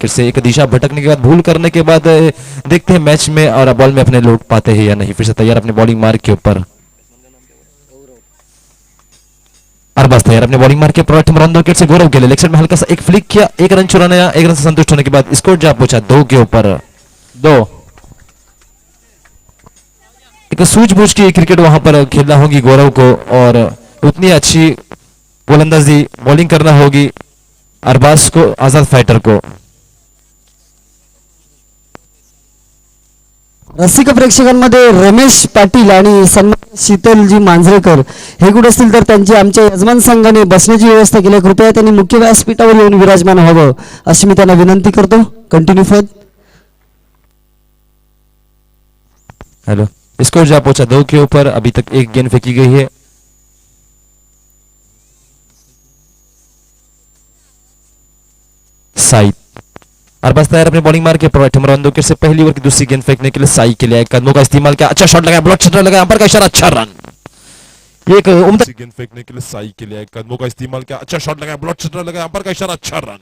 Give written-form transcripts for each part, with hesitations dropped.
फिर से एक दिशा भटकने के बाद भूल करने के बाद देखते हैं मैच में और बॉल में अपने लोग पाते हैं या नहीं। फिर से तैयार अपने बॉलिंग मार्क के ऊपर, अरबाज तैयार अपने बॉलिंग मार्क के प्रथम रन 2 विकेट से गौरव के लिए लेग साइड में हल्का सा एक फ्लिक किया, एक रन चुराया, एक रन से संतुष्ट होने के बाद स्कोर जा पहुंचा 2 के ऊपर 2। एक सूझबूझ की क्रिकेट वहां पर खेलना होगी गौरव को और उतनी अच्छी गोलंदाजी बॉलिंग करना होगी अरबाज को, आजाद फाइटर को। रसिक प्रेक्षकांमध्ये रमेश पाटील आणि सन्मान शीतलजी मांजरेकर हे कुठे असतील तर त्यांची आमच्या यजमान संघाने बसण्याची व्यवस्था केली, कृपया त्यांनी मुख्य व्यासपीठावर येऊन विराजमान व्हावं अशी मी त्यांना विनंती करतो। Continue for. हेलो, स्कोर जा पहुंचा 2 के ऊपर, अभी तक एक गेंद फेंकी गई है। साई अरबाज तैयार अपने बॉलिंग मार के प्रथम रन 2 विकेट से पहली ओवर की दूसरी गेंद फेंकने के लिए साई के लिए कदमों का इस्तेमाल किया, अच्छा शॉट लगाया, ब्लॉक शॉट लगाया, अंपायर का इशारा, अच्छा रन। एक उम्दा गेंद फेंकने के लिए साई के लिए कदमों का इस्तेमाल किया, अच्छा शॉट लगाया, ब्लॉक शॉट लगाया, अंपायर का इशारा, अच्छा रन।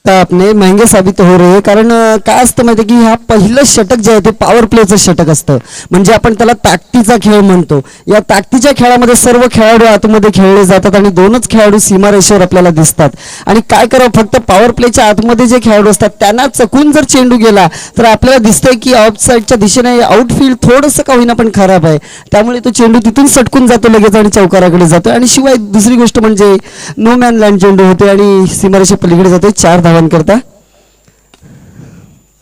आपने महंगे साबित हो रहे हैं, कारण काय असतं माहिती की हा पहिलं षटक जे आहे ते पॉवर प्लेचं षटक असतं, म्हणजे आपण त्याला ताकदीचा खेळ म्हणतो। या ताकदीच्या खेळामध्ये सर्व खेळाडू आतमध्ये खेळले जातात आणि दोनच खेळाडू सीमारेषेवर आपल्याला दिसतात आणि काय करावं, फक्त पॉवर प्लेच्या आतमध्ये जे खेळाडू असतात त्यांना चकून जर चेंडू गेला तर आपल्याला दिसतंय की ऑफ साईडच्या दिशेने आउटफील्ड थोडंसं का होईना पण खराब आहे, त्यामुळे तो चेंडू तिथून सटकून जातो लगेच आणि चौकाराकडे जातो आणि शिवाय दुसरी गोष्ट म्हणजे नो मॅन लँड चेंडू होते आणि सीमारेषे पलीकडे जाते 4 धावां करता।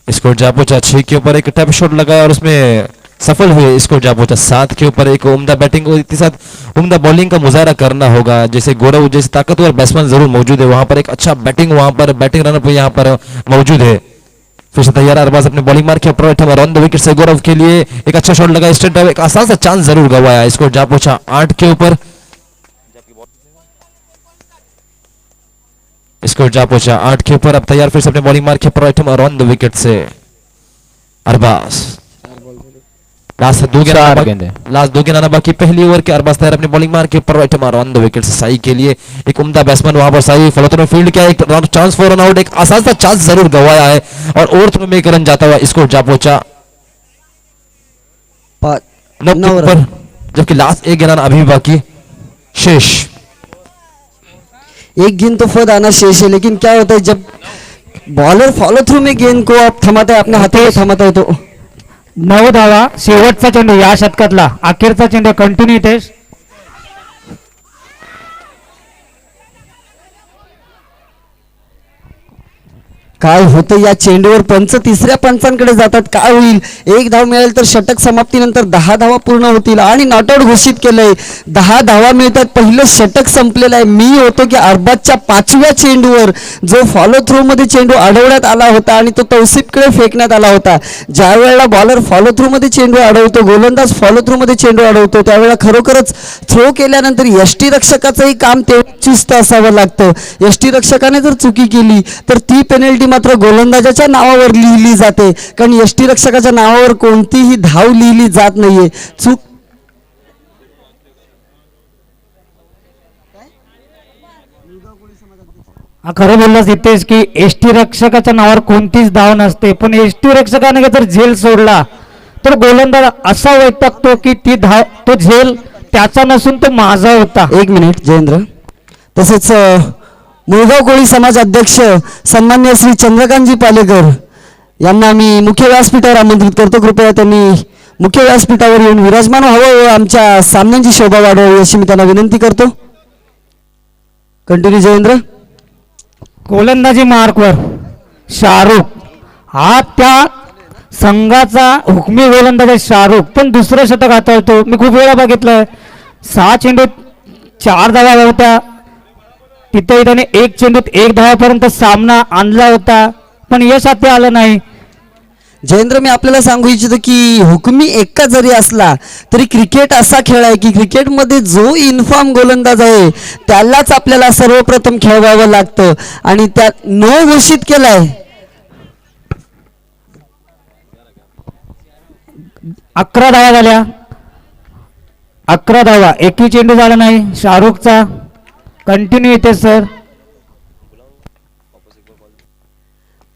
स्कोर जा पहुंचा 6 के ऊपर, एक टैप शॉट लगाया और उसमें सफल हुए। स्कोर जा पहुंचा 7 के ऊपर, एक उम्दा बैटिंग के साथ उम्दा बॉलिंग का मुजाहरा करना होगा, जैसे गौरव जैसे ताकतवर बैट्समैन जरूर मौजूद है वहां पर, एक अच्छा बैटिंग वहां पर बैटिंग रनअप यहां पर मौजूद है। फिर से तैयार अरबाज अपने बॉलिंग मार के प्रथम रन 2 विकेट से गौरव के लिए एक अच्छा शॉट लगा, स्ट्रेट ड्राइव, एक आसान सा चांस जरूर गवाया। स्कोर जा पहुंचा 8 के ऊपर, स्कोर जा पहुंचा 8 के ऊपर। अब तैयार फिर से अपने बॉलिंग मार के प्रथम रन 2 विकेट से अरबाज, लास्ट 2 गेंद आना बाकी पहली ओवर के। अरबाज तैयार अपने बॉलिंग मार के प्रथम रन 2 विकेट से साई के लिए एक उम्दा बैट्समैन वहां पर, साई फॉलो थ्रो में फील्ड किया, एक चांस फॉर रन आउट, एक आसान सा चांस जरूर गवाया है और ओवर थ्रो में एक रन जाता हुआ स्कोर जा पहुंचा 9 पर, जबकि लास्ट एक गेंद आना अभी बाकी शेष। एक गेंद तो फौद आना शेष है, लेकिन क्या होता है जब बॉलर फॉलो थ्रू में गेंद को आप थमाता है, अपने हाथों में थमाता है, तो 9 धावा शेवटचा चेंडू या षटकातला, अखेरचा चेंडू कंटिन्यू इथे। काय होतं या चेंडूवर पंच तिसऱ्या पंचांकडे जातात, काय होईल, एक धाव मिळेल तर षटक समाप्तीनंतर 10 धावा पूर्ण होतील आणि नॉट आउट घोषित केलंय, 10 धावा मिळतात, पहिलं षटक संपलेलं आहे। मी होतो की अरबाजच्या 5व्या चेंडूवर जो फॉलो थ्रो मध्ये चेंडू अडवण्यात आला होता आणि तो तौसिफकडे फेकण्यात आला होता, ज्या वेळेला बॉलर फॉलो थ्रो मध्ये चेंडू अडवतो, गोलंदाज फॉलो थ्रो मध्ये चेंडू अडवतो, त्यावेळेला खरोखरच थ्रो केल्यानंतर यष्टीरक्षकाचंही काम तेवढं चुस्त असावं लागतं। यष्टीरक्षकाने जर चुकी केली तर ती पेनल्टी मात्र गोलंदाजाच्या नावावर लिहिली जाते, कारण यष्टीरक्षकाच्या नावावर कोणतीही धाव लिहिली जात नाहीये। चूक खरं बोललास इथेच की एसटी रक्षकाच्या नावावर कोणतीच धाव नसते, पण एसटी रक्षकाने जर झेल सोडला तर गोलंदाज असा वैतागतो की ती धाव, तो झेल त्याचा नसून तो माझा होता। 1 मिनिट जयेंद्र, तसेच मुळगाव कोळी समाज अध्यक्ष सन्मान्य श्री चंद्रकांतजी पालेकर यांना मी मुख्य व्यासपीठावर आमंत्रित करतो, कृपया त्यांनी मुख्य व्यासपीठावर येऊन विराजमान व्हावं व आमच्या सामन्यांची शोभा वाढवावी अशी मी त्यांना विनंती करतो। कंटिन्यू जयेंद्र। गोलंदाजी मार्कवर शाहरुख, हा त्या संघाचा हुकमी गोलंदाज आहे शाहरुख, पण दुसरं षटक हाताळतो। मी खूप वेळा बघितलंय 6 चेंडूत 4 धावा होत्या, तिथे त्याने 1 चेंडूत 1 धावापर्यंत सामना आणला होता, पण यश हाती आलं नाही। जयेंद्र, मी आपल्याला सांगू इच्छितो की हुकमी एक्का जरी असला तरी क्रिकेट असा खेळ आहे की क्रिकेटमध्ये जो इन्फॉर्म गोलंदाज आहे त्यालाच आपल्याला सर्वप्रथम खेळवावं लागतं आणि त्यात नो घोषित केलाय। 11 धावा झाल्या, 11 धावा, एकही चेंडू झाला नाही शाहरुखचा। कंटिन्यू येते सर।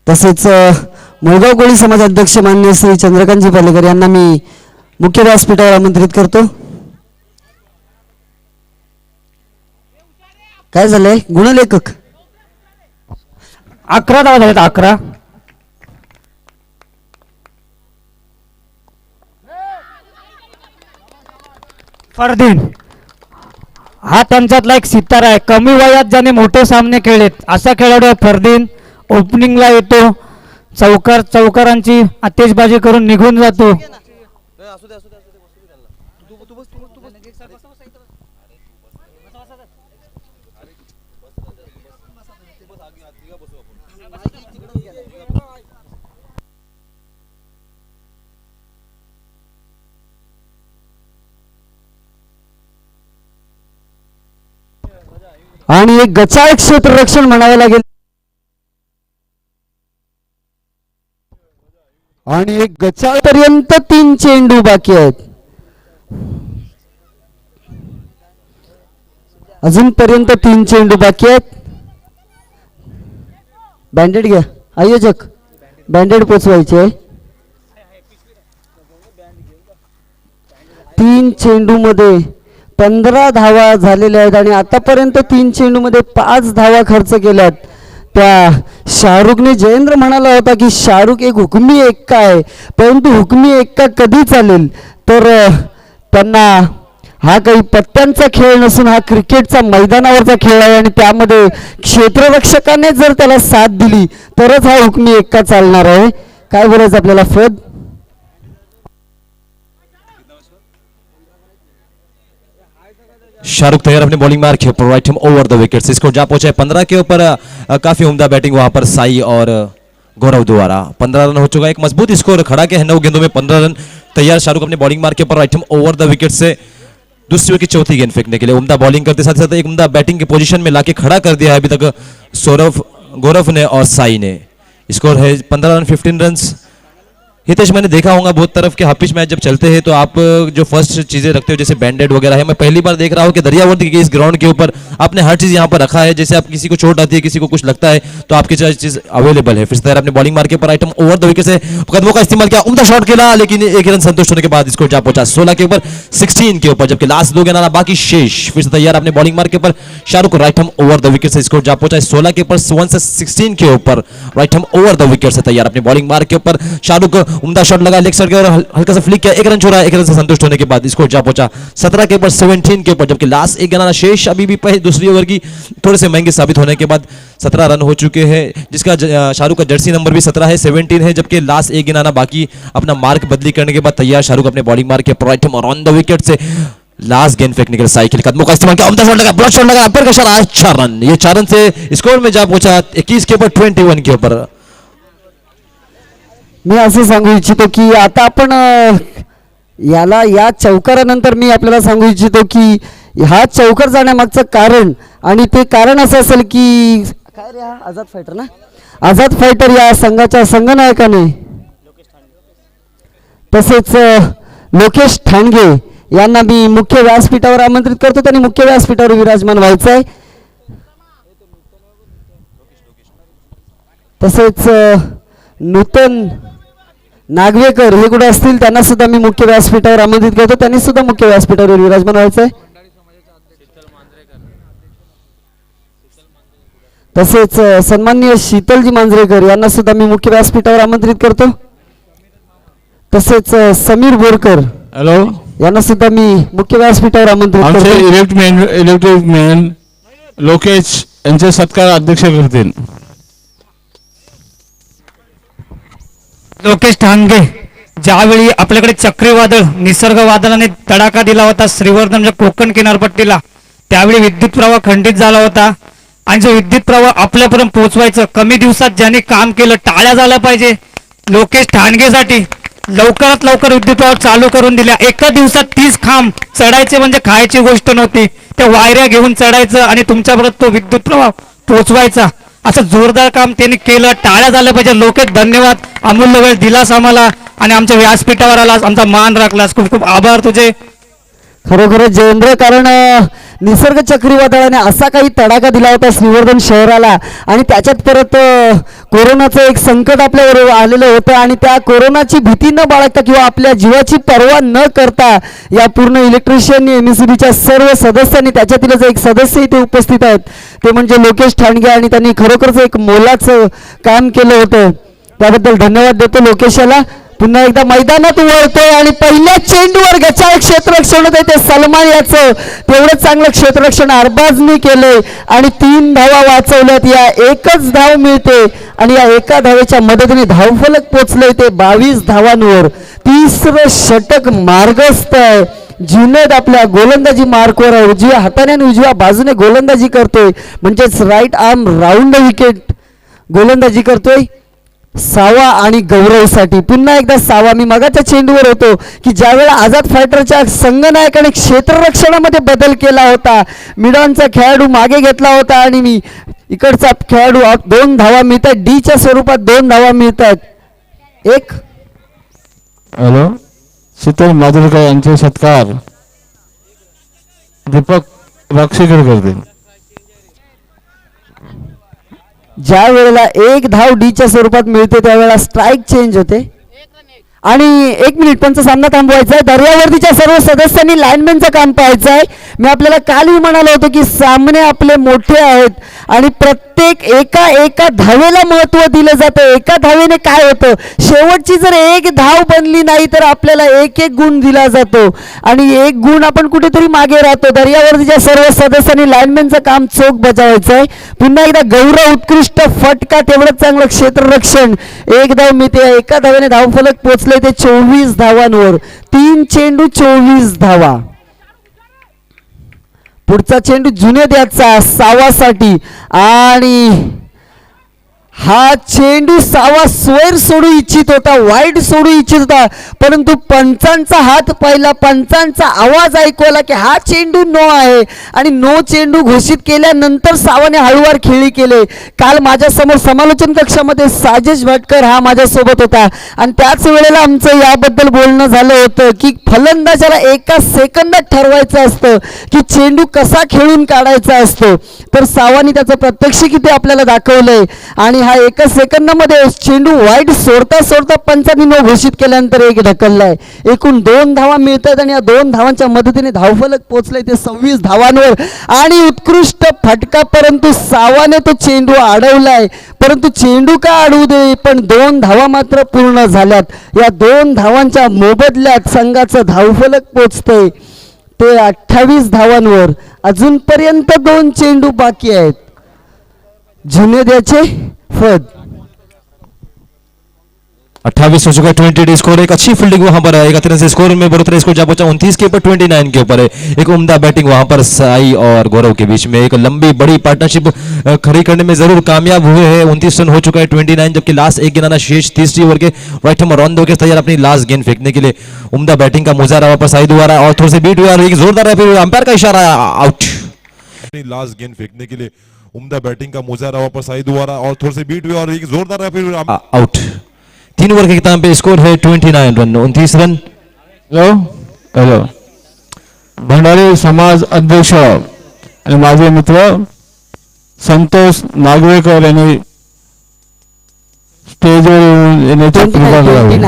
तसेच मुळगाव कोळी समाज अध्यक्ष मान्य श्री चंद्रकांतजी पालेकर यांना मी मुख्य व्यासपीठावर आमंत्रित करतो. काय झालंय गुणलेखक 11 धावा झाल्यात 11. फरदीन हा त्यांच्यातला एक सितारा आहे. कमी वयात ज्याने मोठे सामने खेळलेत असा खेळाडू आहे फरदीन. ओपनिंगला येतो, चौकारांची आतिषबाजी करून निघून जातो. आणि एक गचाळ क्षेत्ररक्षण म्हणावं लागेल. आणि एक गचाळ पर्यंत 3 चेंडू बाकी आहेत. अजूनपर्यंत 3 चेंडू बाकी आहेत. बँडेड घ्या आयोजक, बँडेड पोचवायचे. 3 चेंडू मध्ये 15 धावा झालेल्या आहेत आणि आतापर्यंत 3 चेंडू मध्ये 5 धावा खर्च केल्यात. त्या शाहरुखने जयेंद्र म्हणाला होता की शाहरुख एक हुकमी एक्का आहे, परंतु हुकमी एक्का कधी चालेल तर त्यांना हा काही पत्त्यांचा खेळ नसून हा क्रिकेटचा मैदानावरचा खेळ आहे आणि त्यामध्ये क्षेत्ररक्षकाने जर त्याला साथ दिली तरच हा हुकमी एक्का चालणार आहे. काय बोलायचं आपल्याला फद? शाहरुख तैयार अपने बॉलिंग मार्क के ऊपर, right arm over the wickets. इसको जा पहुंचा है 15 के ऊपर. काफी उम्दा बैटिंग वहां पर साई और गौरव द्वारा. 15 रन हो चुका है, एक मजबूत स्कोर खड़ा के है 9 गेंदों में 15 रन. तैयार शाहरुख अपने बॉलिंग मार्क के ऊपर, right arm over the wicket से दूसरी ओवर की चौथी गेंद फेंकने के लिए. उम्दा बॉलिंग करते साथ साथ एक उम्दा बैटिंग की पोजीशन में लाके खड़ा कर दिया है अभी तक गौरव ने और साई ने. स्कोर है 15 रन 15 रन. हितेश, मैंने देखा होगा बहुत तरफ के हाफिज मैच जब चलते हैं तो आप जो फर्स्ट चीजें रखते हो जैसे बैंडेड वगैरह है, मैं पहली बार देख रहा हूँ कि दरियावर्दी के इस ग्राउंड के ऊपर आपने हर चीज यहाँ पर रखा है. जैसे आप किसी को चोट आती है, किसी को कुछ लगता है तो आपकी चीज अवेलेबल है. फिर से आपने बॉलिंग मार के ऊपर आइटम ओवर द विकेट से कदमों का इस्तेमाल किया, उम्दा शॉट खेला लेकिन एक रन संतुष्ट होने के बाद इसको जा पहुंचा 16 के ऊपर 16 के ऊपर, जबकि लास्ट 2 गेंद बाकी शेष. फिर से तैयार अपने बॉलिंग मार के ऊपर Shahrukh right arm over the wicket से इसको जा पहुंचा 16 के ऊपर 1 से 16 के ऊपर, right arm over the wicket से तैयार अपने बॉलिंग मार के ऊपर शाहरुख उम्दा शॉट लगा सर के और हल्का सा फ्लिक किया, 1 रन छोड़ा, 1 रन से संतुष्ट होने के बाद इसको जा पहुंचा 17 के ऊपर 17 के ऊपर, जबकि लास्ट 1 गेंद शेष अभी भी दूसरी ओवर की थोड़े से महंगे साबित होने के बाद 17 रन हो चुके हैं, जिसका शाहरुख का जर्सी नंबर भी 17 है, 17 है, जबकि लास्ट 1 गेंद बाकी. अपना मार्क बदली करने के बाद तैयार शाहरुख अपने बॉलिंग मार्क के राइट और on the wicket say last गेंद फेंकने के लिए साइकिल कदमों का इस्तेमाल किया, उम्दा शॉट लगा, ब्लॉक शॉट लगा, अपर का शॉट, 4 रन. ये 4 रन से स्कोर में जा पहुंचा 21 के ऊपर 21 के ऊपर. मी असं सांगू इच्छितो की आता आपण या चौकारानंतर मी आपल्याला सांगू इच्छितो की हा चौकार जाण्यामागचं कारण, आणि ते कारण असं असेल की काय रे, हा आझाद फायटर ना, आझाद फायटर या संघाच्या संघनायकाने तसेच लोकेश ठाणगे यांना मी मुख्य व्यासपीठावर आमंत्रित करतो. त्यांनी मुख्य व्यासपीठावर विराजमान व्हायचं आहे. तसेच नूतन नागवेकर हे कुठे असतील त्यांना सुद्धा मी मुख्य व्यासपीठावर आमंत्रित करतो. त्यांनी सुद्धा मुख्य व्यासपीठावर विराजमान व्हायचं आहे. तसेच सन्माननीय शीतलजी मांजरेकर यांना सुद्धा मी मुख्य व्यासपीठावर आमंत्रित करतो. तसेच समीर बोरकर हॅलो यांना सुद्धा मी मुख्य व्यासपीठावर आमंत्रित आमचे करतो. इलेक्ट्रिक लोकेश यांचे सत्कार अध्यक्ष करतील. लोकेश ठाणगे, ज्यावेळी आपल्याकडे चक्रीवादळ निसर्ग वादळाने तडाखा दिला होता श्रीवर्धन म्हणजे कोकण किनारपट्टीला, त्यावेळी विद्युत प्रवाह खंडित झाला होता आणि जो विद्युत प्रवाह आपल्यापर्यंत पोहोचवायचं कमी दिवसात ज्यांनी काम केलं, टाळ्या झाल्या पाहिजे लोकेश ठाणगेसाठी. लवकरात लवकर विद्युत प्रवाह चालू करून दिल्या. एका दिवसात 30 खांब चढायचे म्हणजे खायची गोष्ट नव्हती. त्या वायऱ्या घेऊन चढायचं आणि तुमच्यापर्यंत तो विद्युत प्रवाह पोहोचवायचा, असं जोरदार काम त्यांनी केलं. टाळ्या झाल्या पाहिजे. लोकेश धन्यवाद, अमूल्य वेळ दिलास आम्हाला आणि आमच्या व्यासपीठावर आलास, आमचा मान राखलास, खूप खूप आभार तुझे. खरोखरच जयेंद्र, कारण निसर्ग चक्रीवादळाने असा काही तडाखा दिला होता श्रीवर्धन शहराला आणि त्याच्यात परत कोरोनाचं एक संकट आपल्यावर आलेलं होतं आणि त्या कोरोनाची भीती न बाळगता किंवा आपल्या जीवाची पर्वा न करता या पूर्ण इलेक्ट्रिशियन MSEBच्या सर्व सदस्यांनी, त्याच्यातीलच एक सदस्य इथे उपस्थित आहेत ते म्हणजे लोकेश ठाणगे, आणि त्यांनी खरोखरच एक मोलाचं काम केलं होतं. त्याबद्दल धन्यवाद देतो लोकेशाला. पुन्हा एकदा मैदानात वळतोय आणि पहिल्या चेंडूवर गचाळ क्षेत्ररक्षण होते ते सलमान याचं. तेवढं चांगलं क्षेत्ररक्षण अरबाजनी केलंय आणि 3 धावा वाचवल्यात. या एकच धाव मिळते आणि या एका धावेच्या मदतीने धावफलक पोचले ते 22 धावांवर. तिसरं षटक मार्गस्थ आहे. जुनेद आपल्या गोलंदाजी मार्कवर उजव्या हाताने आणि उजव्या बाजूने गोलंदाजी करतोय, म्हणजेच राईट आर्म राऊंड विकेट गोलंदाजी करतोय सावा आणि गौरवसाठी. पुन्हा एकदा सावा, मी मगाच्या चेंडूवर होतो की ज्यावेळेला आझाद फायटरच्या संघनायकाने क्षेत्ररक्षणामध्ये बदल केला होता, मिडॉनचा खेळाडू मागे घेतला होता आणि मी इकडचा खेळाडू 2 धावा मिळतात, डीच्या स्वरूपात 2 धावा मिळतात. एक हॅलो, शीतल माधुरकर यांचे सत्कार दीपक राक्षेकर करतील. ज्या वेळेला 1 धाव डीच्या स्वरूपात मिळते त्यावेळेला स्ट्राईक चेंज होते आणि 1 मिनिट पंच सामना थांबवायचा आहे. दर्यावर्दीच्या सर्व सदस्यांनी लाईनमॅनचं काम पाहायचं आहे. मी आपल्याला कालही म्हणालो होतो की सामने आपले मोठे आहेत आणि प्रत्येक एका धावेला महत्त्व दिलं जातं. एका धावेने काय होतं, शेवटची जर 1 धाव बनली नाही तर आपल्याला 1 गुण दिला जातो आणि 1 गुण आपण कुठेतरी मागे राहतो. दर्यावर्दीच्या सर्व सदस्यांनी लाईनमॅनचं काम चोख बजावायचं आहे. पुन्हा एकदा गौरव उत्कृष्ट फटका, तेवढंच चांगलं क्षेत्ररक्षण. 1 धाव मिळते. एका धावेने धावफलक पोचले ते 24 धावांवर. 3 चेंडू 24 धावा. पुढचा चेंडू जुनेद याचा सावासाठी आणि हा चेंडू सावा स्वैर सोडू इच्छित होता, वाईट सोडू इच्छित होता, परंतु पंचांचा हात पाहिला, पंचांचा आवाज ऐकवला की हा चेंडू नो आहे आणि नो चेंडू घोषित केल्यानंतर सावाने हळूवार खेळी केले. काल माझ्यासमोर समालोचन कक्षामध्ये साजेश भटकर हा माझ्यासोबत होता आणि त्याच वेळेला आमचं याबद्दल बोलणं झालं होतं की फलंदाजाला एका सेकंदात ठरवायचं असतं की चेंडू कसा खेळून काढायचा असतो. तर सावानी त्याचं प्रत्यक्षिक इथे आपल्याला दाखवलंय आणि हा 1 सेकंदामध्ये चेंडू वाईट सोडता पंचांनी नो घोषित केल्यानंतर 1 ढकललाय. एकूण 2 धावा मिळतात आणि या 2 धावांच्या मदतीने धावफलक पोचले ते 26 धावांवर आणि उत्कृष्ट फटका, परंतु सावाने तो चेंडू अडवलाय. परंतु चेंडू का अडवू दे, पण 2 धावा मात्र पूर्ण झाल्यात. या 2 धावांच्या मोबदल्यात संघाचं धावफलक पोचतंय ते 28 धावांवर. अजूनपर्यंत 2 चेंडू बाकी आहेत. जुनेद्याचे फद 28 हो चुका है, 20 स्कोर. एक अच्छी फील्डिंग वहां पर है, एक तरह से स्कोर में बढ़ोतरी, स्कोर जा पहुंचा 29 के ऊपर 29 के ऊपर है. एक उम्दा बैटिंग वहां पर साई और गौरव के बीच में. एक लंबी बड़ी पार्टनरशिप खड़ी करने में जरूर कामयाब हुए हैं. 29 रन हो चुका है, 29, जबकि लास्ट 1 गेंद आना शेष. तीसरी ओवर के राइट हम रन दो के तैयार अपनी लास्ट गेंद फेंकने के लिए. उम्दा बैटिंग का मुजाहरा वापस साई द्वारा और थोड़े से बीट हुआ, एक जोरदार है, फिर अंपायर का इशारा, आउट. लास्ट गेंद फेंकने के लिए उम्दा बैटिंग का मुजाहरा वापस आई दोबारा और थोड़े से बीट हुए और एक जोरदार है, फिर आउट. 3 ओवर के खिताब पे स्कोर है 29 रन, 29 रन. हॅलो, भंडारी समाज अध्यक्ष आणि माझे मित्र संतोष नागवेकर यांनी स्टेजवर येऊन येण्याची कृपा करावी.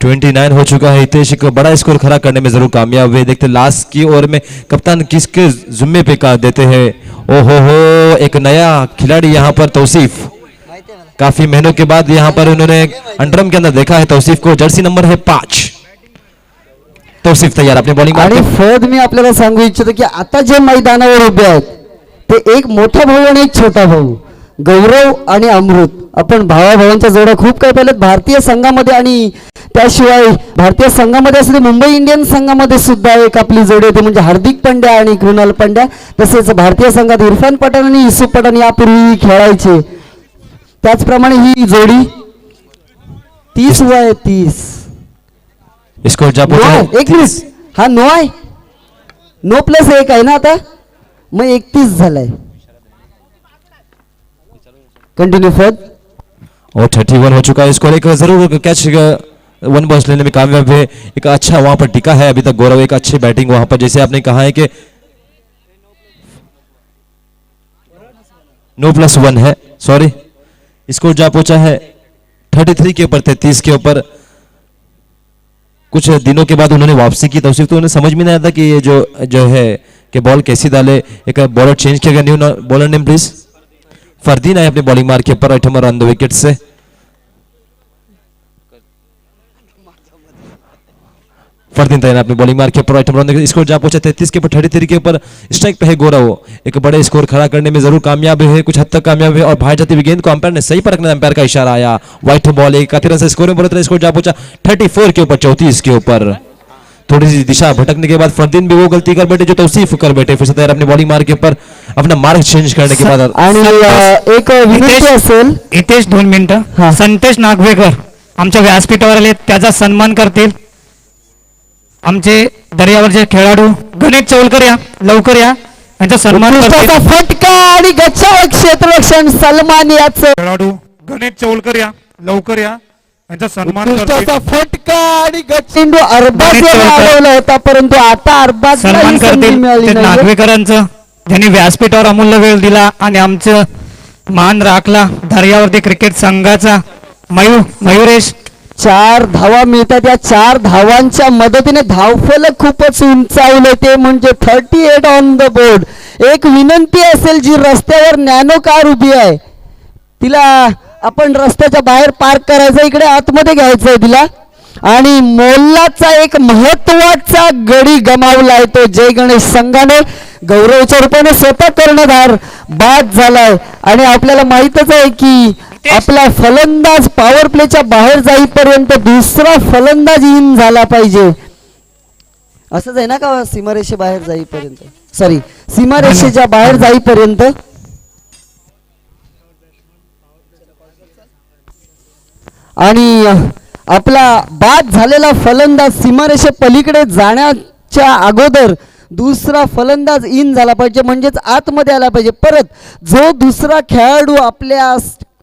29 हो चुका है. हितेश एक बड़ा स्कोर खड़ा करने में जरूर कामयाब हुए. देखते लास्ट की ओवर में कप्तान किसके जुम्मे पे का देते हैं. ओहो हो, एक नया खिलाड़ी यहाँ पर तौसीफ, काफी महीनों के बाद यहाँ पर उन्होंने अंडरम के अंदर देखा है तौसीफ को. जर्सी नंबर है 5. तौसीफ तैयार अपने बॉलिंग आणि फद मी आपल्याला सांगू इच्छितो की आता जे मैदानावर उभे आहेत ते एक मोठा भाऊ आणि एक छोटा भाऊ, गौरव आणि अमृत. आपण भावाभावांच्या जोड्या खूप काही पाहिल्यात भारतीय संघामध्ये आणि त्याशिवाय भारतीय संघामध्ये असते मुंबई इंडियन्स संघामध्ये सुद्धा एक आपली जोडी होती, म्हणजे हार्दिक पांड्या आणि कृणाल पांड्या. तसेच भारतीय संघात इरफान पठाण आणि युसुफ पठाण यापूर्वी खेळायचे. त्याचप्रमाणे ही जोडी 30 वय 30 स्कोर जा पहुंचा है 31. हा नो आहे, नो प्लस 1 आहे ना आता, मग 31 झालाय. कंटिन्यू फर्द और 31 हो चुका है. स्कोर एक जरूर कैच वन बॉल्स लेने में कामयाब है, एक अच्छा वहां पर टिका है अभी तक गौरव, एक अच्छी बैटिंग वहां पर जैसे आपने कहा है कि No+1 है, सॉरी स्कोर जा पहुंचा है 33 के ऊपर 33 के ऊपर। कुछ दिनों के बाद उन्होंने वापसी की तौसीफ, तो उन्हें समझ में नहीं आया था कि ये जो है कि बॉल कैसी डाले, एक बॉलर चेंज किया गया, new bowler name please. Fardeen आए अपने बॉलिंग मार के ऊपर, राइट हैमर ऑन द विकेट से। फरदीन तैयार अपनी बॉलिंग मार के ऊपर, राइट हैमर ऑन द विकेट। स्कोर जा पहुंचा 33 के ऊपर 33 के ऊपर। स्ट्राइक पे है गौरव, एक बड़े स्कोर खड़ा करने में जरूर कामयाब है, कुछ हद तक कामयाब है, और बाहर जाती हुई गेंद को अंपायर ने सही परखना, अंपायर का इशारा आया, व्हाइट बॉल, एक काफी रन से स्कोर में बढ़ता है। स्कोर जा पहुंचा 34 के ऊपर 34 के ऊपर। थोड़ी सी दिशा भटकने के बाद फरदीन भी वो गलती कर बैठे जो तौसीफ कर बैठे, फिर से तैयार अपनी बॉलिंग मार के ऊपर अपना मार्ग चेंज करने के बाद। आणि एक विनंती असेल, हितेश 2 मिनिटं. हा. संतोष नागवेकर आमच्या व्यासपीठावर आले, त्याचा सन्मान करतील आमचे दर्यावरचे खेळाडू. गणेश चौलकर या, लवकर या, यांचा सन्मान करतील उत्कृष्टाचा फटका आणि गच्चाळ क्षेत्ररक्षण सलमान याचं. खेळाडू गणेश चौलकर या, लवकर या, यांचा सन्मान करतील. उत्कृष्टाचा फटका आणि चेंडू अरबाज गणेश चौलकर. अडवला होता, परंतु आता अरबाजला सन्मान ही संधी करतील मिळाली ते नाही. नागवेकरांचं, ज्यांनी व्यासपीठावर अमूल्य वेळ दिला आणि आमचं मान राखला. दर्यावरती क्रिकेट संघाचा मयुरेश 4 धावा मिळतात, या 4 धावांच्या मदतीने धावफलक खूपच उंचावलं, ते म्हणजे 38 ऑन द बोर्ड. एक विनंती असेल, जी रस्त्यावर नॅनो कार उभी आहे तिला आपण रस्त्याच्या बाहेर पार्क करायचं, इकडे आतमध्ये घ्यायचंय तिला. आणि मोल्लाचा एक महत्वाचा गडी गमावलाय तो जय गणेश संघाने. गौरवच्या रूपाने स्वतः कर्णधार बाद झालाय आणि आपल्याला माहितच आहे की आपला फलंदाज पॉवर प्लेच्या बाहेर जाईपर्यंत दुसरा फलंदाज इन झाला पाहिजे, असंच आहे ना का, सीमारेषे बाहेर जाईपर्यंत, सॉरी सीमारेषेच्या बाहेर जाईपर्यंत. आणि आपला बाद झालेला फलंदाज सीमारेषे पलीकडे जाण्याच्या अगोदर दुसरा फलंदाज इन झाला पाहिजे, म्हणजेच आतमध्ये आला पाहिजे. परत जो दुसरा खेळाडू आपल्या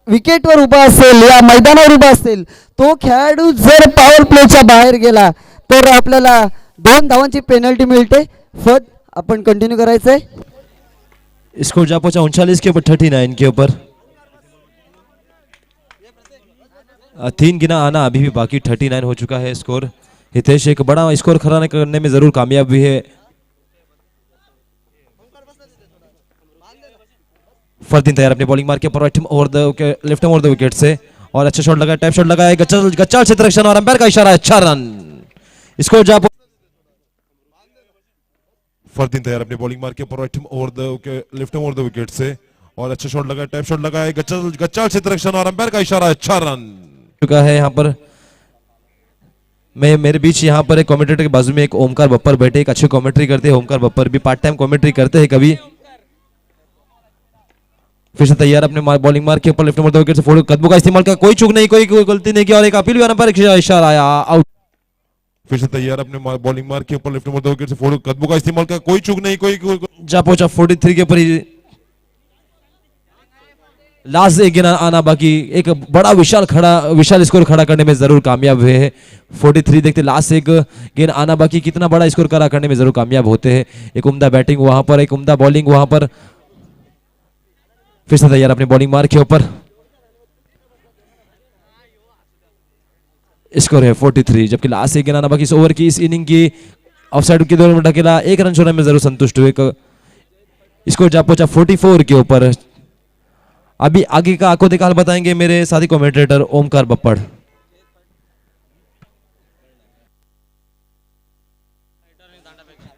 विकेटवर उभा असेल, या मैदानावर उभा असेल, तो खेळाडू जर पॉवर प्लेच्या बाहेर गेला तर आपल्याला 2 धावांची पेनल्टी मिळते. फट आपण कंटिन्यू करायचंय. स्कोर जा पहुंचा 39 के ऊपर 39 के ऊपर। 3 गिना आना अभी भी बाकी, 39 हो चुका है स्कोर। हितेश एक बड़ा स्कोर खड़ा करने में जरूर कामयाब भी है। फरदीन तैयार अपनी बॉलिंग मार के ऊपर लेफ्ट ओवर द विकेट से, और अच्छा शॉट लगा, टैप शॉट लगा है, गच्चा क्षेत्ररक्षण और अंपायर का इशारा है, 4 रन। स्कोर जा फरदीन तैयार अपनी बॉलिंग मार के ऊपर लेफ्ट ओवर द विकेट से, और अच्छा शॉट लगा, टैप शॉट लगा है, गच्चा क्षेत्ररक्षण और अंपायर का इशारा है, 4 रन चुका है। यहाँ पर मेरे बीच यहाँ पर एक कमेंटेटर के बाजू में एक ओमकार बप्पर बैठे, एक अच्छी कमेंट्री करते हैं। ओमकार बप्पर भी पार्ट टाइम कमेंट्री करते हैं कभी। फिर से तैयार अपने बॉलिंग मार के ऊपर लेफ्ट ओवर द विकेट से फोड़ कदमों का इस्तेमाल का, कोई चूक नहीं, कोई गलती नहीं किया, और एक अपील भी अंपायर का इशारा आया, आउट। फिर से तैयार अपने बॉलिंग मार के ऊपर लेफ्ट ओवर द विकेट से फोड़ कदमों का इस्तेमाल का, कोई चूक नहीं, कोई जा पहुंचा 43 के ऊपर ही। लास्ट एक गेंद आना बाकी, एक बड़ा विशाल स्कोर खड़ा करने में जरूर कामयाब हुए हैं। 43 देखते, लास्ट एक गेंद आना बाकी, कितना बड़ा स्कोर खड़ा करने में जरूर कामयाब होते हैं। एक उम्दा बैटिंग वहां पर, एक उम्दा बॉलिंग वहां पर। फिर से तैयार अपनी बॉलिंग मार के ऊपर, स्कोर है 43, जबकि लास्ट एक गेंद आना बाकी। इस ओवर की, इस इनिंग की ऑफसाइड की दौर में ढकेला, 1 रन छोड़ने में जरूर संतुष्ट हुए। स्कोर जा पहुंचा 44 के ऊपर। अभी आगे का आंखों देखा हाल बताएंगे मेरे साथी कमेंटेटर ओमकार बप्पड़।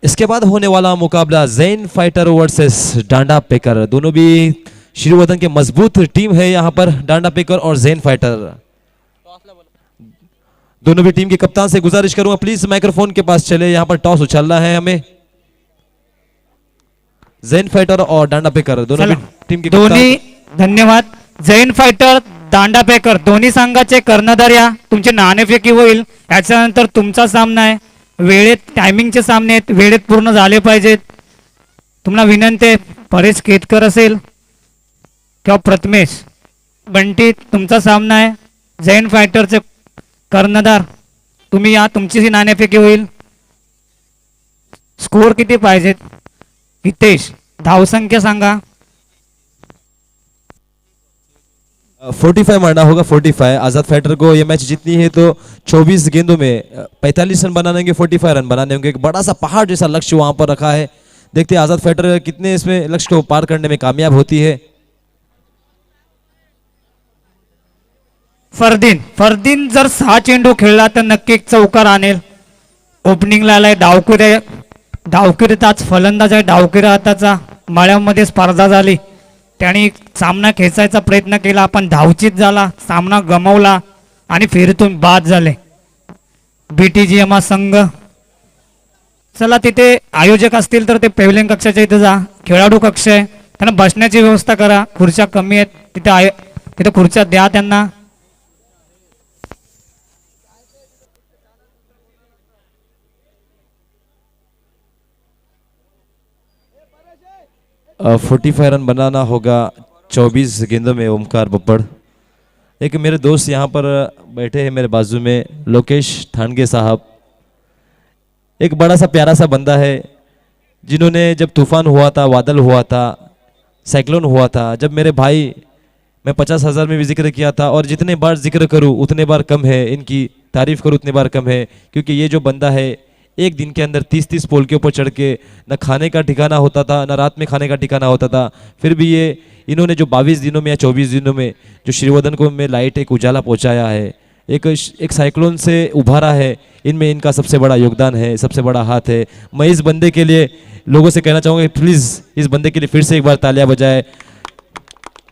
इसके बाद होने वाला मुकाबला जैन फाइटर वर्सेस डांडा पेकर। दोनों भी श्री वतन के मजबूत टीम है यहाँ पर, डांडा पेकर और जैन फाइटर। दोनों भी टीम के कप्तान से गुजारिश करूंगा प्लीज माइक्रोफोन के पास चले। यहाँ पर टॉस उछलना है हमें। जैन फाइटर और डांडा पेकर दोनों भी टीम के दोन्ही, धन्यवाद। जैन फायटर, दांडा पेकर दोन्ही संघाचे कर्णधार या, तुमची नाणेफेकी होईल, याच्यानंतर तुमचा सामना आहे। वेळेत टायमिंगचे सामने आहेत, वेळेत पूर्ण झाले पाहिजेत। तुम्हाला विनंती आहे, परेश केतकर असेल किंवा प्रथमेश बंटी, तुमचा सामना आहे। जैन फायटरचे कर्णधार तुम्ही या, तुमची ही नाणेफेकी होईल. स्कोर किती पाहिजेत? हितेश, धावसंख्या सांगा. 45 मारना होगा. 45 आजाद फाइटर को ये मैच जीतनी है तो 24 गेंदों में 45 रन बनाने होंगे, 45 रन बनाने होंगे. एक बड़ा सा पहाड़ जैसा लक्ष्य वहां पर रखा है. देखते हैं आजाद फाइटर कितने इसमें लक्ष्य को पार करने में कामयाब होती है. फरदीन जर 6 चेंडू खेळला तर नक्की एक चौकार आणेल. ओपनिंगला आलाय. डावकिरीताच फलंदाज आहे. डावकिरी हाताचा माळ्यामध्ये स्पर्धा झाली. त्याने सामना खेचायचा प्रयत्न केला, पण धावचीत झाला, सामना गमावला आणि फेरीतून बाद झाले. BTGMA संघ. चला, तिथे आयोजक असतील तर ते पॅव्हलियन कक्षाच्या इथे जा. खेळाडू कक्ष आहे, त्यांना बसण्याची व्यवस्था करा. खुर्च्या कमी आहेत तिथे, तिथे खुर्च्या द्या त्यांना. 45 रन बनाना होगा 24 गेंदों में. ओमकार बब्बड़, एक मेरे दोस्त यहाँ पर बैठे हैं मेरे बाजू में, लोकेश थानगे साहब. एक बड़ा सा प्यारा सा बंदा है जिन्होंने जब तूफान हुआ था, बादल हुआ था, साइक्लोन हुआ था, जब मेरे भाई, मैं 50,000 में भी जिक्र किया था और जितने बार जिक्र करूँ उतने बार कम है, इनकी तारीफ करूँ उतने बार कम है. क्योंकि ये जो बंदा है एक दिन के अंदर 30-30 पोल के ऊपर चढ़ के न खाने का ठिकाना होता था, न रात में खाने का ठिकाना होता था, फिर भी ये इन्होंने जो 22 दिनों में या 24 दिनों में जो श्रीवर्धन को में लाइट एक उजाला पहुंचाया है, एक साइक्लोन से उभारा है, इनमें इनका सबसे बड़ा योगदान है, सबसे बड़ा हाथ है. मैं इस बंदे के लिए लोगों से कहना चाहूँगा प्लीज़ इस बंदे के लिए फिर से एक बार तालियां बजाए.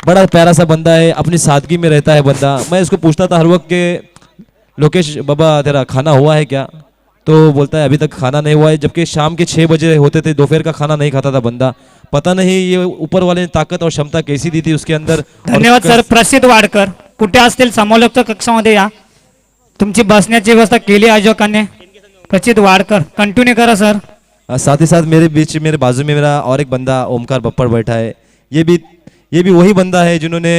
बड़ा प्यारा सा बंदा है, अपनी सादगी में रहता है बंदा. मैं इसको पूछता था हर वक्त के लोकेश बाबा तेरा खाना हुआ है क्या, तो बोलता है अभी तक खाना नहीं हुआ है. जबकि शाम के 6 बजे होते थे, दोपहर का खाना नहीं खाता था बंदा. पता नहीं ये ऊपर वाले ने ताकत और क्षमता कैसी दी थी उसके अंदर. धन्यवाद सर. प्रसिद्ध वाडकर कुठे असतील समालोचक कक्षामध्ये या. तुमची बसण्याची व्यवस्था केली आयोजकांनी. प्रसिद्ध वाडकर कंटिन्यू करा सर. साथ ही साथ मेरे बीच, मेरे बाजू में मेरा और एक बंदा ओमकार बप्पड़ बैठा है. ये भी वही बंदा है जिन्होंने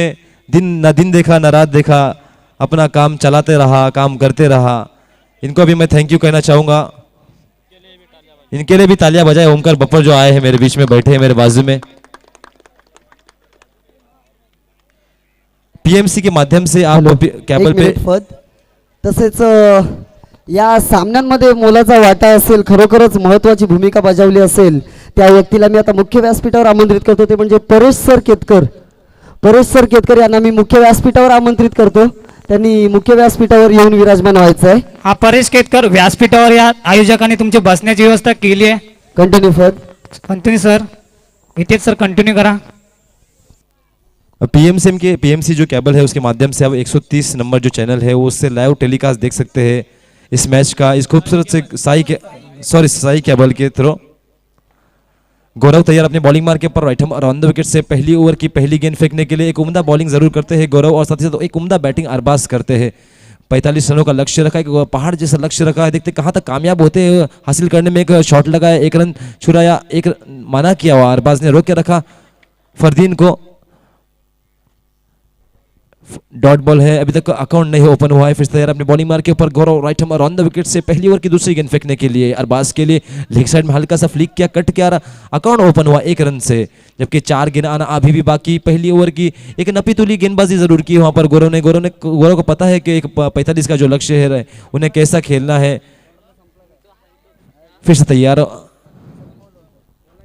न दिन देखा न रात देखा, अपना काम चलाते रहा, काम करते रहा. इनको भी मैं थैंक यू कहना चाहूँगा. इनके लिए भी तालियां बजाए. ओमकार बप्पड़ जो आए हैं मेरे बीच में, बैठे हैं मेरे बाजू में. PMC के माध्यम से आप कैबल पे तसेच या सामन्यांमध्ये मोलाचा वाटा असेल, खरोखरच महत्त्वाची भूमिका बजावली असेल त्या व्यक्तीला मी आता मुख्य व्यासपीठावर आमंत्रित करतो. ते म्हणजे परेश सर केतकर यांना मी मुख्य व्यासपीठावर आमंत्रित करतो. त्यांनी मुख्य व्यासपीठावर येऊन विराजमान व्हायचं आहे. हा, परेश केतकर व्यासपीठावर या. आयोजकांनी तुमची बसण्याची व्यवस्था केली आहे. Continue sir. इथेच सर कंटिन्यू करा. PMC जो केबल है उसके माध्यम से अब 130 नंबर जो चैनल है वो उससे लाइव टेलीकास्ट देख सकते हैं इस मैच का. इस खूबसूरत से साई केबल के थ्रू. गौरव तैयार अपने बॉलिंग मार्क के ऊपर right hand on the wicket से पहली ओवर की पहली गेंद फेंकने के लिए. एक उम्दा बॉलिंग जरूर करते हैं गौरव और साथ ही साथ एक उम्दा बैटिंग अरबाज करते हैं. 45 रनों का लक्ष्य रखा है, पहाड़ जैसा लक्ष्य रखा है. देखते कहाँ तक कामयाब होते हैं हासिल करने में. एक शॉट लगाया, 1 रन छुड़ाया, 1 माना किया हुआ अरबाज ने, रोक के रखा फरदीन को. डॉट बॉल है, अभी तक अकाउंट नहीं ओपन हुआ है. फिर तैयार अपने बॉलिंग मार्क के ऊपर Gaurav right hand on the wicket से पहली ओवर की दूसरी गेंद फेंकने के लिए. अरबाज के लिए लेग साइड में हल्का सा फ्लिक किया, कट किया, अकाउंट ओपन हुआ 1 रन से. जबकि 4 गेंद आना अभी भी बाकी. पहली ओवर की एक नपी तुली गेंदबाजी जरूर की वहां पर गौरव को पता है कि एक 45 का जो लक्ष्य है उन्हें कैसा खेलना है. फिर से तैयार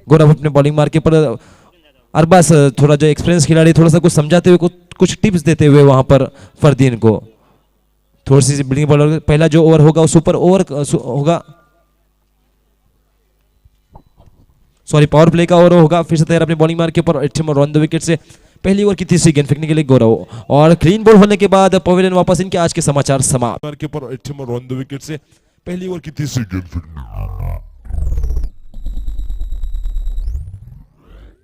गौरव अपने बॉलिंग मार्क के ऊपर. अरबाज थोड़ा जो एक्सपीरियंस खिलाड़ी, थोड़ा सा कुछ समझाते हुए, कुछ टिप्स देते हुए वहां पर फरदीन को. थोड़ी सी बिल्डिंग बॉलर. पहला जो ओवर होगा वो सुपर ओवर होगा, सॉरी पावर प्ले का ओवर होगा. फिर से तैयार अपने बॉलिंग मार्क के ऊपर ऑन द विकेट से पहली ओवर की तीसरी गेंद फेंकने के लिए गौरव. और क्लीन बॉल होने के बाद पवेलियन वापस. इनके आज के समाचार समाप्त. मार्क के ऊपर ऑन द विकेट से पहली ओवर की तीसरी गेंद फेंकने.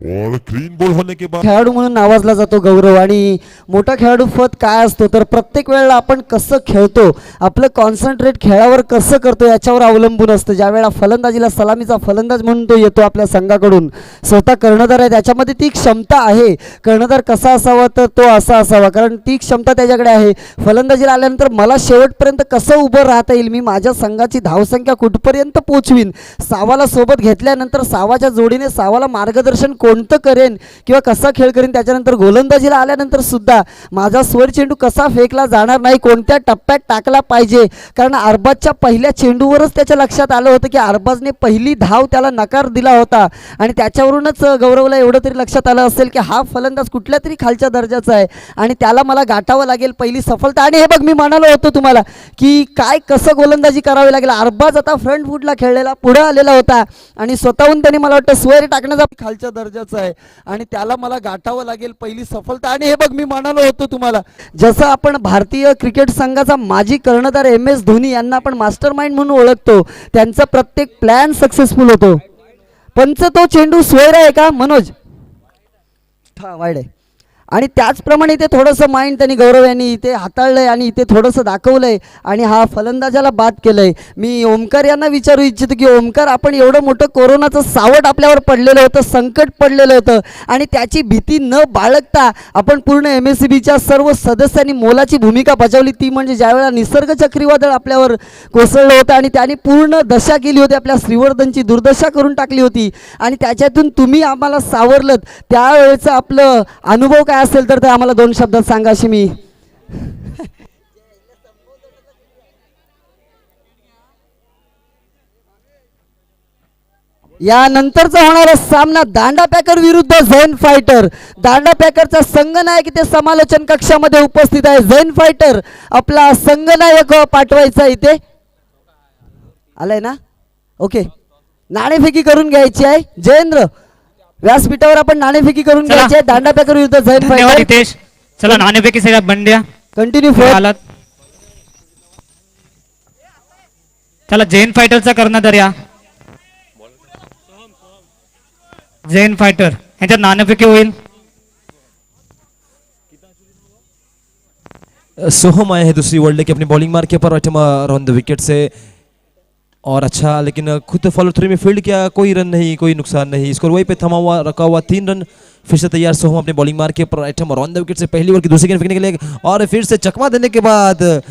और क्लीन बॉल होने के बाद खेळाडू म्हणून नावाजला जातो गौरव. आणि मोठा खेळाडू पद काय असतो तर प्रत्येक वेळेला आपण कसं खेळतो, आपलं कॉन्सन्ट्रेट खेळावर कसं करतो याच्यावर अवलंबून असतं. ज्या वेळेला फलंदाजीला सलामीचा फलंदाज म्हणून तो येतो आपल्या संघाकडून, स्वतः कर्णधार आहे, त्याच्यामध्ये ती क्षमता आहे. कर्णधार कसा असावा तर तो असा असावा, कारण ती क्षमता त्याच्याकडे आहे. फलंदाजीला आल्यानंतर मला शेवटपर्यंत कसं उभं राहता येईल, मी माझ्या संघाची धावसंख्या कुठपर्यंत पोचवीन, सावाला सोबत घेतल्यानंतर सावाच्या जोडीने सावाला मार्गदर्शन कोणतं करेन किंवा कसा खेळ करेन. त्याच्यानंतर गोलंदाजीला आल्यानंतर सुद्धा माझा स्वर चेंडू कसा फेकला जाणार नाही, कोणत्या टप्प्यात टाकला पाहिजे. कारण अरबाजच्या पहिल्या चेंडूवरच त्याच्या लक्षात आलं होतं की अरबाजने पहिली धाव त्याला नकार दिला होता. आणि त्याच्यावरूनच गौरवला एवढं तरी लक्षात आलं असेल की हा फलंदाज कुठल्या तरी खालच्या दर्जाचा आहे आणि त्याला मला गाठावं लागेल पहिली सफलता. आणि हे बघ, मी म्हणालो होतो तुम्हाला की काय कसं गोलंदाजी करावी लागेल. अरबाज आता फ्रंट फूटला खेळलेला, पुढे आलेला होता आणि स्वतःहून त्यांनी मला वाटतं स्वर टाकण्याचा खालच्या दर्जाचा आहे आणि त्याला मला गाठावं लागेल पहिली सफलता. आणि हे बघ, मी म्हणालो होतो तुम्हाला, जसं आपण भारतीय क्रिकेट संघाचा माजी कर्णधार MS धोनी यांना आपण मास्टर माइंड म्हणून ओळखतो, त्यांचा प्रत्येक प्लॅन सक्सेसफुल होतो. पंच तो चेंडू स्वर आहे का मनोज? हा, वाईड आहे. आणि त्याचप्रमाणे इथे थोडंसं माइंड त्यांनी गौरव यांनी इथे हाताळलंय आणि इथे थोडंसं दाखवलंय आणि हा फलंदाजाला बाद केलंय. मी ओमकार यांना विचारू इच्छितो की ओमकार, आपण एवढं मोठं कोरोनाचं सावट आपल्यावर पडलेलं होतं, संकट पडलेलं होतं आणि त्याची भीती न बाळगता आपण पूर्ण MSCBच्या सर्व सदस्यांनी मोलाची भूमिका बजावली. ती म्हणजे ज्यावेळेला निसर्ग चक्रीवादळ आपल्यावर कोसळलं होतं आणि त्याने पूर्ण दशा केली होती, आपल्या श्रीवर्धनची दुर्दशा करून टाकली होती आणि त्याच्यातून तुम्ही आम्हाला सावरलं. त्यावेळेचं आपलं अनुभव काय असेल तर ते आम्हाला 2 शब्दात सांगा अशी मी. यानंतरचा होणारा सामना दांडा पॅकर विरुद्ध झेन फायटर. दांडा पॅकरचा संघनायक इथे समालोचन कक्षामध्ये उपस्थित आहे. झेन फायटर आपला संघनायक पाठवायचा इथे आलाय ना. ओके, नाणेफेकी करून घ्यायची आहे. जयेंद्र, व्यासपीठावर आपण नाणेफेकी करून चला. घ्यायची आहे. दांडा पॅकर विरुद्ध झेन धन्यवाद फायटर. हितेश. चला नाणेफेकी सगळ्या बंड्या कंटिन्यू आलात. चला जैन फायटरचा कर्णधार या. जैन फायटर यांच्यात नाणेफेकी होईल. सोहम आए हैं दूसरी वर्ल्ड की अपनी बॉलिंग मार के ऊपर अराउंड द विकेट से और अच्छा, लेकिन खुद फॉलो थ्रू में फील्ड किया, कोई रन नहीं, कोई नुकसान नहीं, स्कोर वहीं पे थमा हुआ रखा हुआ. 3 रन फिर से तैयार. सोहम अपनी बॉलिंग मार के ऊपर अराउंड द विकेट से पहली ओवर की दूसरी गेंद फेंकने के लिए और फिर से चकमा देने के बाद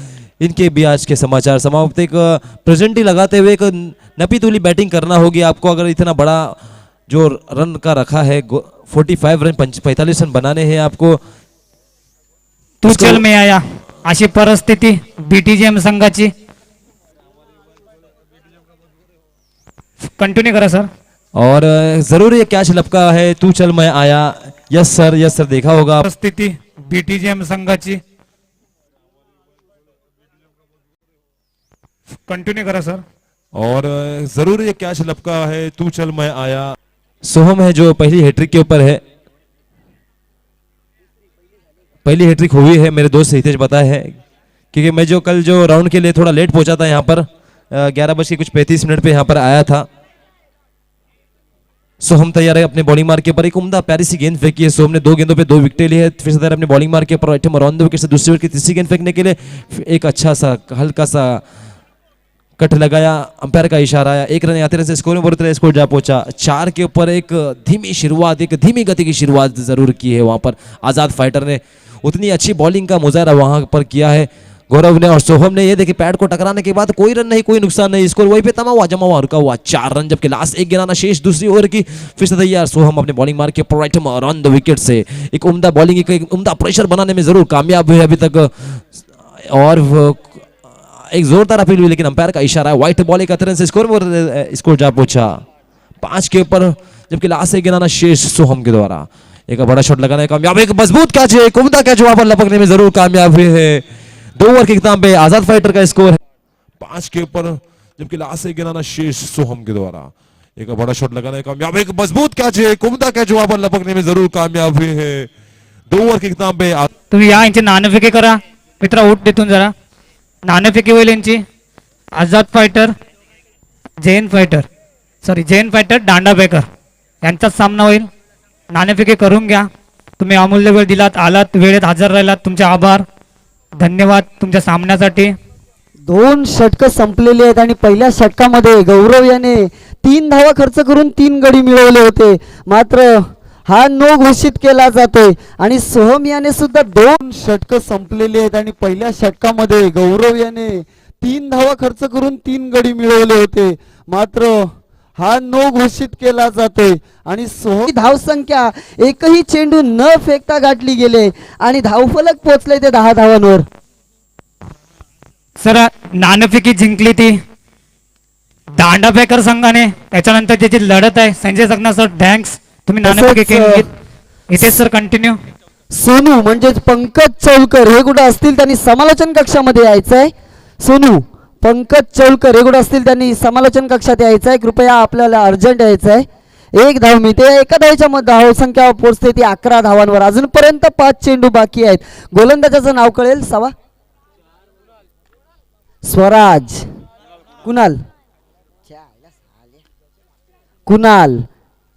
इनके भी आज के समाचार समाप्त. एक प्रेजेंट ही लगाते हुए एक नपी तुली बैटिंग करना होगी आपको अगर इतना बड़ा जो रन का रखा है. 45 रन 45 रन बनाने हैं आपको. तू चल में आया अशी परिस्थिती BTGM संघाची. कंटिन्यू करा सर. और जरूर ये कैच लपका है. तू चल मैं आया. यस सर देखा होगा. परिस्थिती BTGM संघाची. कंटिन्यू करा सर. और जरूर ये कैच लपका है. तू चल मैं आया. सोहम है जो पहली हैट्रिक के ऊपर है. पहली हैट्रिक हुई है मेरे दोस्त हितेश बताए है, क्योंकि मैं जो कल जो राउंड के लिए थोड़ा लेट पहुंचा था यहाँ पर 11:35 पे यहाँ पर आया था. सोहम तैयार है अपने बॉलिंग मार के ऊपर. एक उम्दा प्यारी सी गेंद फेंकी है सोहम ने. 2 गेंदों पे 2 विकेटें ली है. फिर से तैयार अपने बॉलिंग मार के ऊपर अराउंड द विकेट से दूसरी ओवर की तीसरी गेंद फेंकने के लिए एक अच्छा सा हल्का सा कट लगाया. अंपायर का इशारा आया. 1 रन आते रन से स्कोर में बढ़ते स्कोर जा पहुंचा 4 के ऊपर. एक धीमी शुरुआत, एक धीमी गति की शुरुआत जरूर की है वहां पर आजाद फाइटर ने. उतनी अच्छी बॉलिंग का मुजाहरा वहां पर किया है गौरव ने. और सोहम ने ये देखिए पैड को टकराने के बाद कोई रन नहीं, कोई नुकसान नहीं, स्कोर वहीं पे तमा हुआ जमा हुआ रुका हुआ 4 रन. जबकि लास्ट 1 गिराना शेष दूसरी ओवर की. फिर से तैयार सोहम अपने bowling mark K around the wicket से एक उम्दा बॉलिंग, एक उम्दा प्रेशर बनाने में जरूर कामयाब हुए अभी तक. और एक जोरदार अपील हुई लेकिन अंपायर का इशारा है. व्हाइट बॉल एक रन से स्कोर जा पहुंचा 5 के ऊपर. जबकि लास्ट 1 गिराना शेष सोहम के द्वारा. एक बड़ा शॉट लगाना है कामयाब. एक मजबूत कैच है, एक उम्दा कैच वहां पर लपकने में जरूर कामयाब हुए है. 2 ओवर के इख्तिताम पे आजाद फाइटर का स्कोर है 5 के ऊपर. जबकि लास्ट से गिराना शेष सोहम के द्वारा. एक बड़ा शॉट लगाना है कामयाब. एक मजबूत कैच है, एक उम्दा कैच वहां पर लपकने में जरूर कामयाब हुए है. 2 ओवर के इख्तिताम पे तुम्ही या यांची नाणेफेकी करा मित्रा. उठ देतून जरा. नाणेफेकी होईल यांची. आझाद फायटर जैन फायटर दांडा पॅकर यांचाच सामना होईल. नाणेफेकी करून घ्या. तुम्ही अमूल्य वेळ दिलात, आलात, वेळेत हजर राहिलात, तुमचे आभार. धन्यवाद तुमच्या सामन्यासाठी. 2 षटकं संपलेली आहेत आणि पहिल्या षटकामध्ये गौरव याने 3 धावा खर्च करून 3 गडी मिळवले होते, मात्र हा नो घोषित केला जातोय. आणि सोहम याने सुद्धा 2 षटकं संपलेली आहेत आणि पहिल्या षटकामध्ये गौरव याने 3 धावा खर्च करून 3 गडी मिळवले होते, मात्र हा नो घोषित केला जातोय. आणि सोहम धावसंख्या एकही चेंडू न फेकता गाठली गेले आणि धावफलक पोहोचले ते 10 धावांवर. सर नाणेफेकी जिंकली ती दांडाफेकर संघाने. त्याच्यानंतर त्याची लढत आहे संजय जगन्नाथ सर, थँक्स. तुम्ही नाणेफेकी केली. इथे सर कंटिन्यू. सोनू म्हणजेच पंकज चौलकर हे कुठं असतील त्यांनी समालोचन कक्षामध्ये यायचं आहे. सोनू पंकज चौलकर हे कुठं असतील त्यांनी समालोचन कक्षात यायचं आहे. कृपया आपल्याला अर्जंट यायचं आहे. 1 धाव मिळते. एका धावेच्या धावसंख्या पोहोचते ती 11 धावांवर. अजूनपर्यंत 5 चेंडू बाकी आहेत. गोलंदाजाचं नाव कळेल सवा. स्वराज. कुणाल. कुणाल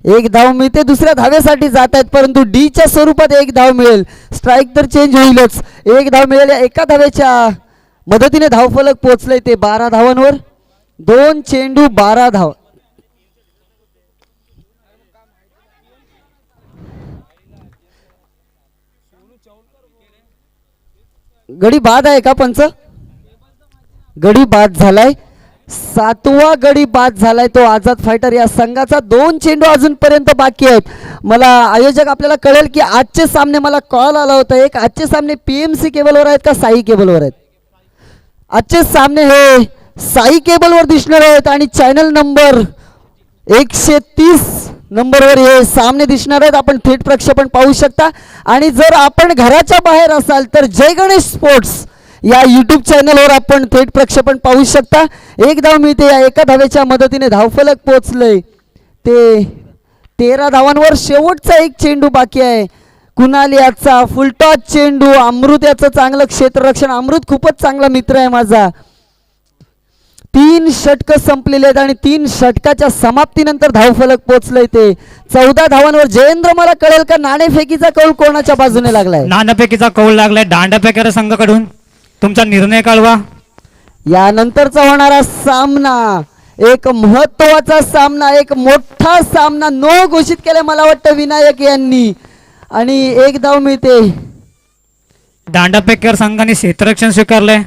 1 धाव मिळते. दुसऱ्या धावेसाठी जात आहेत, परंतु डीच्या स्वरूपात 1 धाव मिळेल. स्ट्राईक तर चेंज होईलच. 1 धाव मिळेल. एका धावेच्या मदतीने धावफलक पोहोचले ते 12 धावांवर. 2 चेंडू 12 धाव. गडी बाद आहे का पंच. गडी बाद झालाय. 7वा गडी बाद झालाय तो आझाद फायटर या संघाचा. 2 चेंडू अजूनपर्यंत बाकी आहेत. मला आयोजक आपल्याला कळेल की आजचे सामने मला कॉल आला होता एक. आजचे सामने पीएमसी केबलवर आहेत का साई केबलवर आहेत. आजचे सामने हे साई केबलवर दिसणार आहेत आणि चॅनल नंबर 130 नंबरवर हे सामने दिसणार आहेत. आपण थेट प्रक्षेपण पाहू शकता. आणि जर आपण घराच्या बाहेर असाल तर जय गणेश स्पोर्ट्स या यूट्यूब चॅनलवर आपण थेट प्रक्षेपण पाहू शकता. 1 धाव मिळते. या एका धावेच्या मदतीने धावफलक पोहोचलंय ते 13 धावांवर. शेवटचा 1 चेंडू बाकी आहे. कुणाल याचा फुलटॉस चेंडू. अमृत याचं चांगलं क्षेत्ररक्षण. अमृत खूपच चांगला मित्र आहे माझा. 3 षटकं संपलेले आहेत आणि 3 षटकाच्या समाप्तीनंतर धावफलक पोहोचलंय ते 14 धावांवर. जयेंद्र मला कळेल का नाणेफेकीचा कौल कोणाच्या बाजूने लागलाय. नाणेफेकीचा कौल लागलाय दांडाफेकर संघाकडून. तुमचा निर्णय कळवा. यानंतरचा होणारा सामना एक महत्वाचा सामना, एक मोठा सामना नो घोषित केलाय मला वाटतं विनायक यांनी. आणि 1 धाव मिळते. दांडाफेकर संघाने क्षेत्ररक्षण स्वीकारलंय.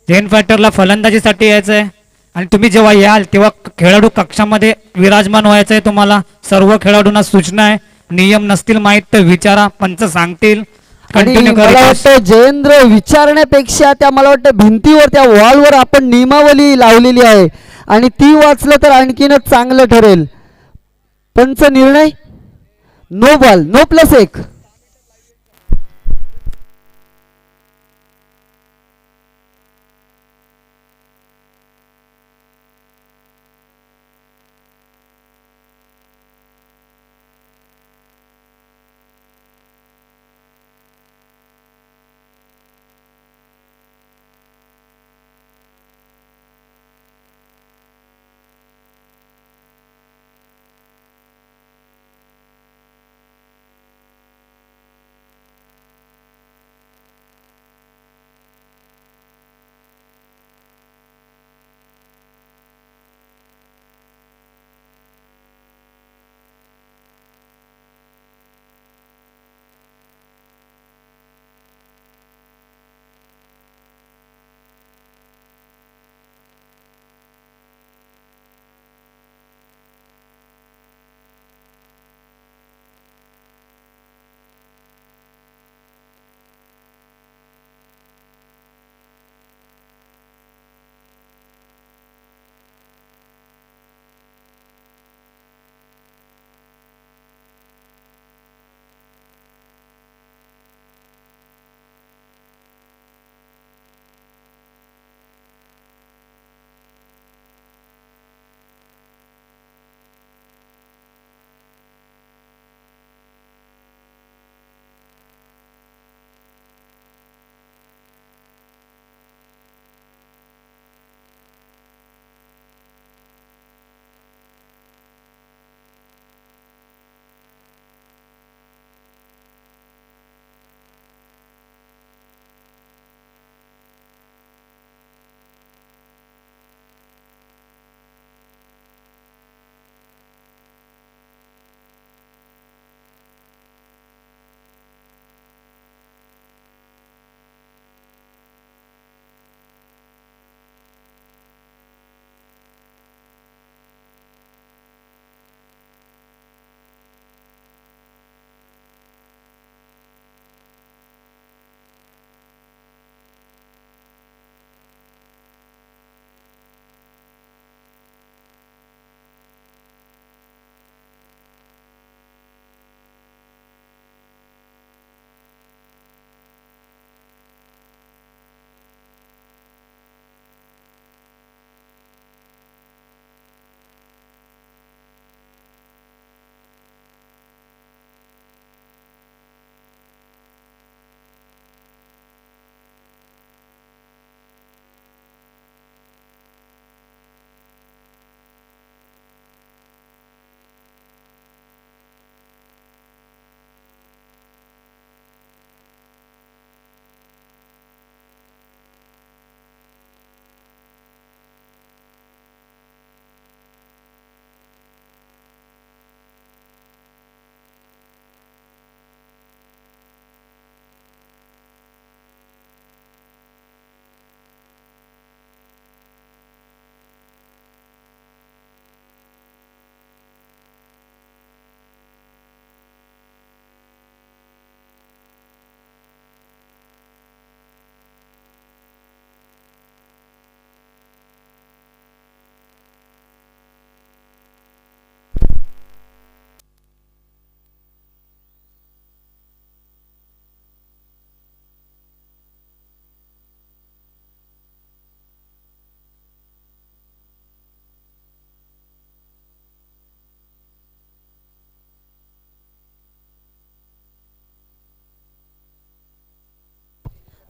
जैन फायटरला फलंदाजीसाठी यायचं आहे आणि तुम्ही जेव्हा याल तेव्हा खेळाडू कक्षामध्ये विराजमान व्हायचं आहे. तुम्हाला सर्व खेळाडूंना सूचना आहे. नियम नसतील माहीत तर विचारा, पंच सांगतील. आणि कंटिन्यू मला करा. वाटतं जयेंद्र विचारण्यापेक्षा त्या मला वाटतं भिंतीवर त्या वॉलवर आपण नियमावली लावलेली आहे आणि ती वाचलं तर आणखीनच चांगलं ठरेल. पंच निर्णय नो बॉल, नो +1.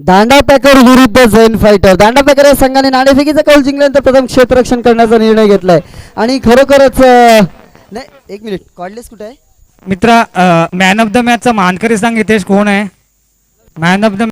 दांडा पॅकर विरुद्ध झेन फायटर. दांडा पॅकर या संघाने नाणेफेकीचा कौल जिंकल्यानंतर प्रथम क्षेत्ररक्षण करण्याचा निर्णय घेतलाय आणि खरोखरच नाही, एक मिनिट, कॉर्डलेस कुठे आहे? मित्रा मॅन ऑफ द मॅचचा मानकरी सांग हितेश कोण आहे? Man of the